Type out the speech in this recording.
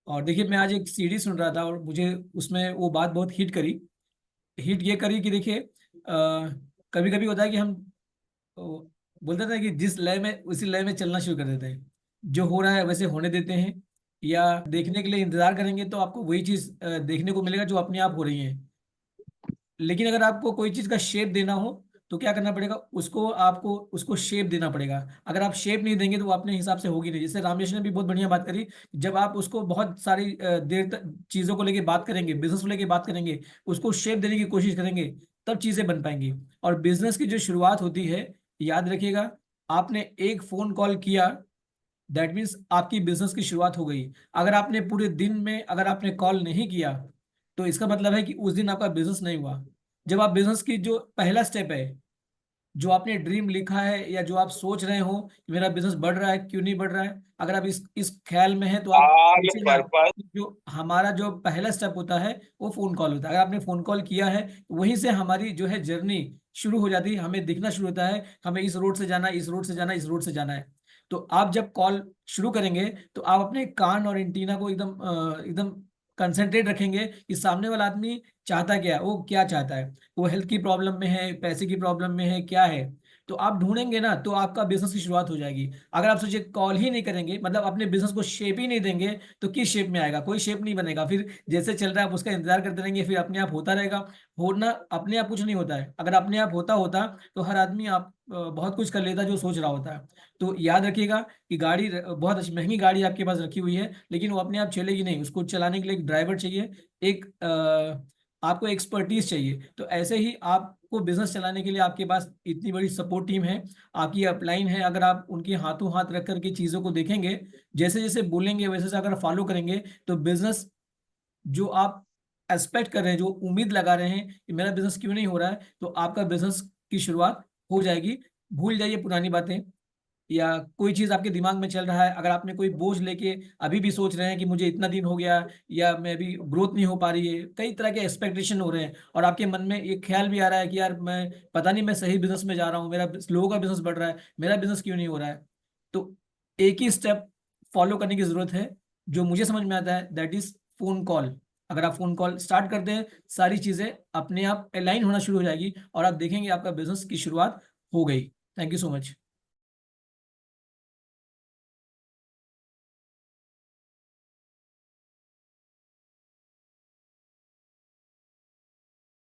और देखिए, मैं आज एक सीडी सुन रहा था और मुझे उसमें वो बात बहुत हिट ये करी कि देखिए, कभी कभी होता है कि हम बोलते थे कि जिस लय में उसी लय में चलना शुरू कर देते हैं। जो हो रहा है वैसे होने देते हैं, या देखने के लिए इंतजार करेंगे तो आपको वही चीज देखने को मिलेगा जो अपने आप हो रही है। लेकिन अगर आपको कोई चीज का शेप देना हो तो क्या करना पड़ेगा, उसको आपको उसको शेप देना पड़ेगा। अगर आप शेप नहीं देंगे तो वो अपने हिसाब से होगी नहीं। जैसे रामेश ने भी बहुत बढ़िया बात करी, जब आप उसको बहुत सारी देर तक चीजों को लेके बात करेंगे, बिजनेस को लेके बात करेंगे, उसको शेप देने की कोशिश करेंगे, तब चीजें बन पाएंगी। और बिजनेस की जो शुरुआत होती है, याद रखिएगा, आपने एक फोन कॉल किया, दैट मीन्स आपकी बिजनेस की शुरुआत हो गई। अगर आपने पूरे दिन में अगर आपने कॉल नहीं किया तो इसका मतलब है कि उस दिन आपका बिजनेस नहीं हुआ। जब आप बिजनेस की जो पहला स्टेप है, जो आपने ड्रीम लिखा है या जो आप सोच रहे हो कि मेरा बिजनेस बढ़ रहा है, क्यों नहीं बढ़ रहा है, अगर आप इस ख्याल में हैं तो आप ऑल सोचिएगा पर्पस। कि जो हमारा जो पहला स्टेप होता है वो फोन कॉल होता है। अगर आपने फोन कॉल किया है तो वहीं से हमारी जो है जर्नी शुरू हो जाती है, हमें दिखना शुरू होता है, हमें इस रोड से जाना है, इस रोड से जाना है, इस रोड से जाना है। तो आप जब कॉल शुरू करेंगे तो आप अपने कान और एंटीना को एकदम कंसंट्रेट रखेंगे कि सामने वाला आदमी चाहता क्या है, वो क्या चाहता है, वो हेल्थ की प्रॉब्लम में है, पैसे की प्रॉब्लम में है, क्या है। तो आप ढूंढेंगे ना तो आपका बिजनेस की शुरुआत हो जाएगी। अगर आप सोचिए कॉल ही नहीं करेंगे, मतलब अपने बिजनेस को शेप ही नहीं देंगे, तो किस शेप में आएगा, कोई शेप नहीं बनेगा। फिर जैसे चल रहा है आप उसका इंतजार करते रहेंगे, फिर अपने आप होता रहेगा। होना अपने आप कुछ नहीं होता है, अगर अपने आप होता होता तो हर आदमी आप बहुत कुछ कर लेता जो सोच रहा होता है। तो याद रखिएगा कि गाड़ी बहुत अच्छी महंगी गाड़ी आपके पास रखी हुई है, लेकिन वो अपने आप चलेगी नहीं, उसको चलाने के लिए एक ड्राइवर चाहिए, एक आपको एक्सपर्टीज चाहिए। तो ऐसे ही आपको बिजनेस चलाने के लिए आपके पास इतनी बड़ी सपोर्ट टीम है, आपकी अपलाइन है। अगर आप उनके हाथों हाथ रख करके चीजों को देखेंगे, जैसे जैसे बोलेंगे वैसे वैसे अगर फॉलो करेंगे, तो बिजनेस जो आप एक्सपेक्ट कर रहे हैं, जो उम्मीद लगा रहे हैं कि मेरा बिजनेस क्यों नहीं हो रहा है, तो आपका बिजनेस की शुरुआत हो जाएगी। भूल जाइए पुरानी बातें, या कोई चीज आपके दिमाग में चल रहा है, अगर आपने कोई बोझ लेके अभी भी सोच रहे हैं कि मुझे इतना दिन हो गया, या मैं अभी ग्रोथ नहीं हो पा रही है, कई तरह के एक्सपेक्टेशन हो रहे हैं, और आपके मन में एक ख्याल भी आ रहा है कि यार मैं पता नहीं मैं सही बिजनेस में जा रहा हूँ, मेरा लोगों का बिजनेस बढ़ रहा है, मेरा बिजनेस क्यों नहीं हो रहा है। तो एक ही स्टेप फॉलो करने की जरूरत है, जो मुझे समझ में आता है, दैट इज फोन कॉल। अगर आप फोन कॉल स्टार्ट करते हैं, सारी चीजें अपने आप अलाइन होना शुरू हो जाएगी और आप देखेंगे आपका बिजनेस की शुरुआत हो गई। Thank you so much.